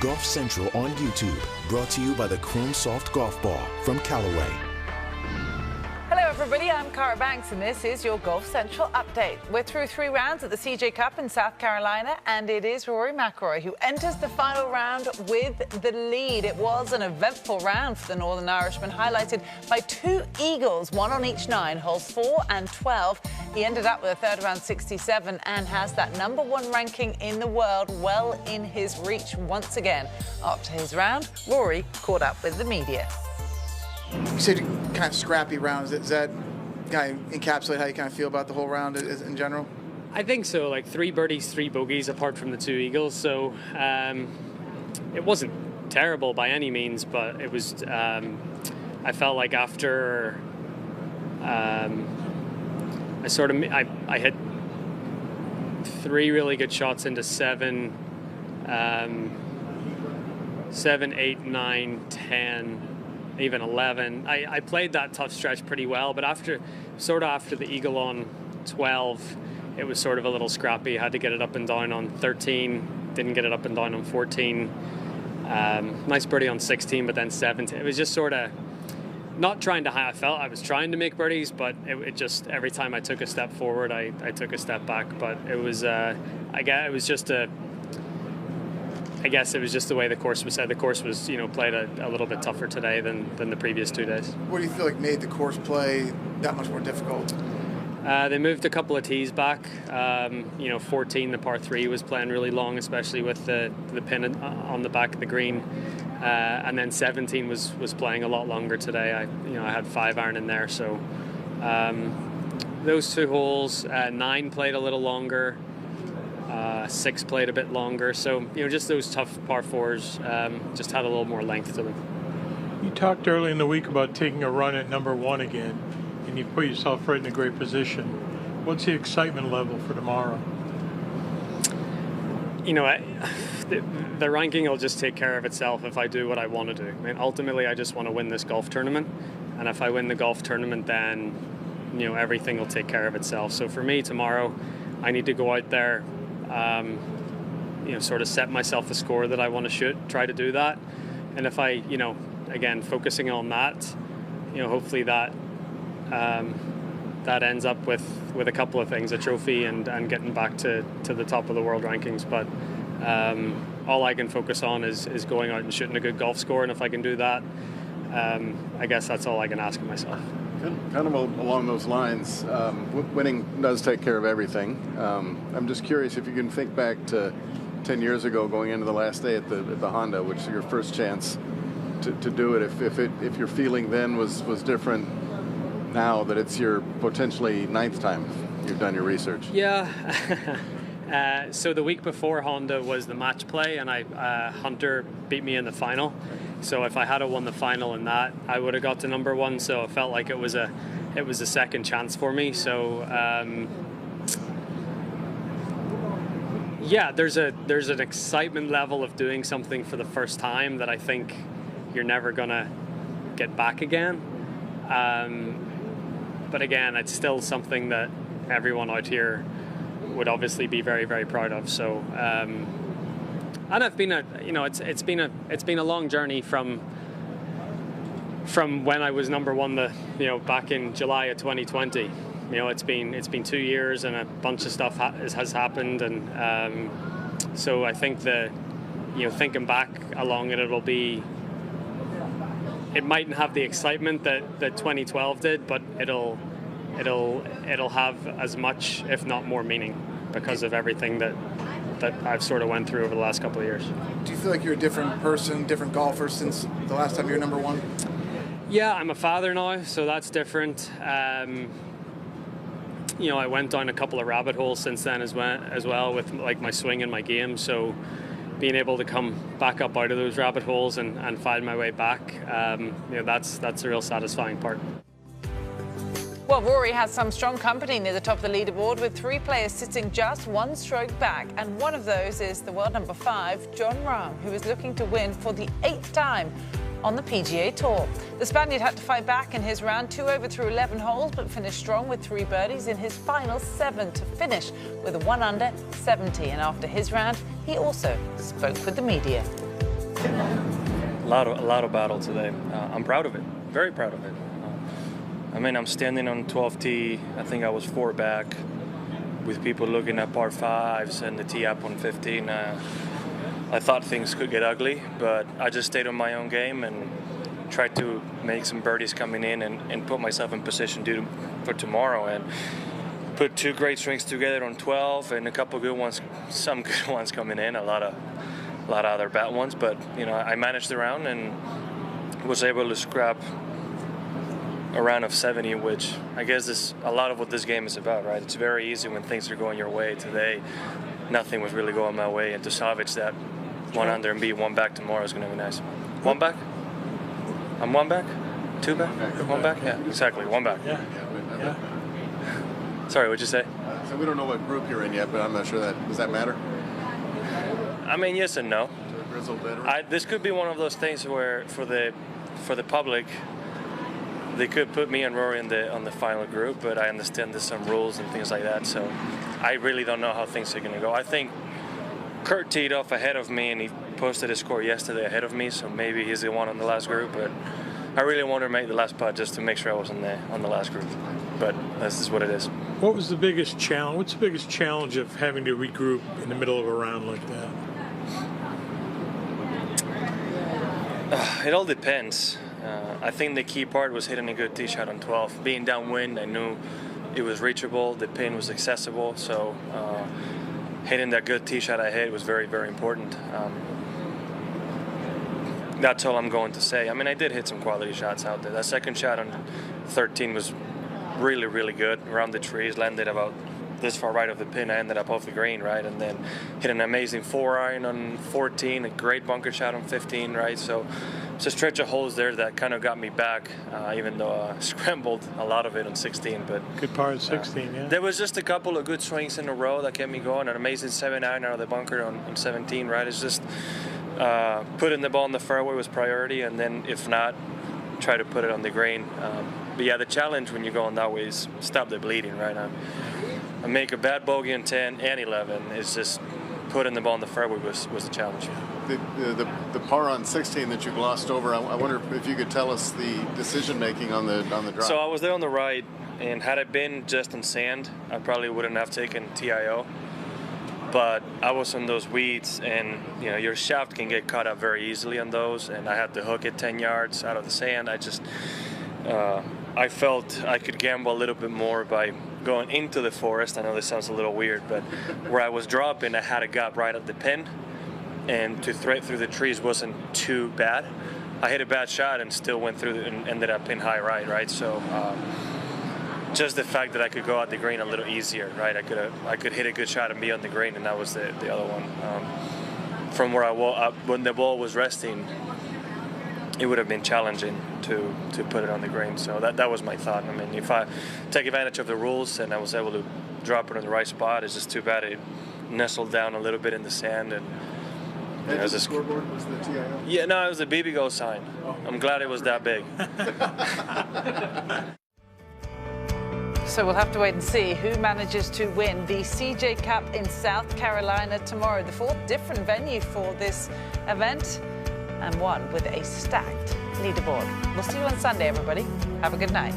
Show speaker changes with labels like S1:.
S1: Golf Central on YouTube, brought to you by the Chrome Soft Golf Ball from Callaway.
S2: Hello everybody, I'm Cara Banks and this is your Golf Central update. We're through 3 rounds at the CJ Cup in South Carolina and it is Rory McIlroy who enters the final round with the lead. It was an eventful round for the Northern Irishman, highlighted by 2 eagles, 1 on each 9, holes 4 and 12. He ended up with a third round 67 and has that #1 ranking in the world well in his reach once again. After his round, Rory caught up with the media.
S3: You said kind of scrappy rounds. Does that kind of encapsulate how you kind of feel about the whole round in general?
S4: I think so. Like 3 birdies, 3 bogeys apart from the 2 eagles. So it wasn't terrible by any means, but it was. I felt like after I hit 3 really good shots into 7, 8, 9, 10. Even 11. I played that tough stretch pretty well, but after the eagle on 12, it was sort of a little scrappy. I had to get it up and down on 13, didn't get it up and down on 14. Nice birdie on 16, but then 17. It was just sort of not trying to. I felt I was trying to make birdies, but it just every time I took a step forward, I took a step back. But it was I guess it was just the way the course was set. The course was, played a little bit tougher today than the previous 2 days.
S3: What do you feel like made the course play that much more difficult?
S4: They moved a couple of tees back. 14, the par 3 was playing really long, especially with the pin on the back of the green. And then 17 was playing a lot longer today. I had 5 iron in there, so those 2 holes. 9 played a little longer. 6 played a bit longer, so just those tough par 4s just had a little more length to them.
S5: You talked early in the week about taking a run at #1 again, and you put yourself right in a great position. What's the excitement level for tomorrow?
S4: The ranking will just take care of itself if I do what I want to do. I mean, ultimately, I just want to win this golf tournament, and if I win the golf tournament, then everything will take care of itself. So for me tomorrow, I need to go out there. Sort of set myself a score that I want to shoot, try to do that. And if I, again, focusing on that, hopefully that ends up with a couple of things, a trophy and getting back to the top of the world rankings. But all I can focus on is going out and shooting a good golf score. And if I can do that, I guess that's all I can ask of myself.
S6: Kind of along those lines, winning does take care of everything. I'm just curious if you can think back to 10 years ago, going into the last day at the Honda, which is your first chance to do it. If your feeling then was different now that it's your potentially 9th time you've done your research.
S4: Yeah. So the week before Honda was the match play, and Hunter beat me in the final. So if I had won the final in that, I would have got to #1. So it felt like it was a second chance for me. So there's an excitement level of doing something for the first time that I think you're never gonna get back again. But again, it's still something that everyone out here would obviously be very, very proud of. So. And it's been a long journey from when I was #1 back in July of 2020. It's been 2 years and a bunch of stuff has happened, and so I think thinking back along it, it mightn't have the excitement that 2012 did, but it'll have as much, if not more, meaning because of everything that I've sort of went through over the last couple of years.
S3: Do you feel like you're a different person, different golfer since the last time you were #1?
S4: Yeah, I'm a father now, so that's different. I went down a couple of rabbit holes since then as well with like my swing and my game. So being able to come back up out of those rabbit holes and find my way back, that's a real satisfying part.
S2: Well, Rory has some strong company near the top of the leaderboard with 3 players sitting just 1 stroke back. And one of those is the world #5, Jon Rahm, who is looking to win for the 8th time on the PGA Tour. The Spaniard had to fight back in his round 2 over through 11 holes, but finished strong with 3 birdies in his final 7 to finish with a 1 under 70. And after his round, he also spoke with the media.
S7: A lot of battle today. I'm proud of it. Very proud of it. I mean, I'm standing on 12T. I think I was 4 back, with people looking at par 5s and the tee up on 15. I thought things could get ugly, but I just stayed on my own game and tried to make some birdies coming in and put myself in position for tomorrow, and put 2 great swings together on 12 and a couple good ones, some good ones coming in, a lot of other bad ones, but you know, I managed the round and was able to scrap a round of 70, which I guess is a lot of what this game is about, right? It's very easy when things are going your way. Today, nothing was really going my way, and to salvage that 1 under and be 1 back tomorrow is going to be nice. 1 back? I'm 1 back? 2 back? 1 back? Yeah, exactly. 1 back.
S5: Yeah.
S7: Sorry, what'd you say?
S6: So we don't know what group you're in yet, but I'm not sure does that matter?
S7: I mean, yes and no.
S6: Grizzled veteran?
S7: This could be one of those things where for the public, they could put me and Rory on the final group, but I understand there's some rules and things like that, so I really don't know how things are going to go. I think Kurt teed off ahead of me, and he posted his score yesterday ahead of me, so maybe he's the one on the last group, but I really want to make the last putt just to make sure I was on the last group. But this is what it is.
S5: What was the biggest challenge? What's the biggest challenge of having to regroup in the middle of a round like that?
S7: It all depends. I think the key part was hitting a good tee shot on 12. Being downwind, I knew it was reachable, the pin was accessible, so hitting that good tee shot I hit was very, very important. That's all I'm going to say. I mean, I did hit some quality shots out there. That second shot on 13 was really, really good. Around the trees, landed about this far right of the pin. I ended up off the green, right? And then hit an amazing 4-iron on 14, a great bunker shot on 15, right? So it's a stretch of holes there that kind of got me back, even though I scrambled a lot of it on 16. But
S5: good par at 16, yeah.
S7: There was just a couple of good swings in a row that kept me going. An amazing 7-iron out of the bunker on 17, right? It's just putting the ball in the fairway was priority, and then if not, try to put it on the green. But yeah, the challenge when you're going that way is stop the bleeding, right? I make a bad bogey in 10 and 11. It's just putting the ball in the fairway was the challenge.
S6: The par on 16 that you glossed over, I wonder if you could tell us the decision making on the drive.
S7: So I was there on the right, and had it been just on sand, I probably wouldn't have taken TIO. But I was on those weeds, and you know, your shaft can get caught up very easily on those, and I had to hook it 10 yards out of the sand. I felt I could gamble a little bit more by going into the forest. I know this sounds a little weird, but where I was dropping, I had a gap right at the pin, and to thread through the trees wasn't too bad. I hit a bad shot and still went through and ended up pin high right? So just the fact that I could go out the green a little easier, right? I could hit a good shot and be on the green, and that was the other one. From where when the ball was resting, it would have been challenging to put it on the green. So that was my thought. I mean, if I take advantage of the rules and I was able to drop it in the right spot, it's just too bad it nestled down a little bit in the sand. And
S6: you know, the scoreboard was the TIO?
S7: Yeah, no, it was the BB Go sign. Oh. I'm glad it was that big.
S2: So we'll have to wait and see who manages to win the CJ Cup in South Carolina tomorrow, the 4th different venue for this event, and one with a stacked leaderboard. We'll see you on Sunday, everybody. Have a good night.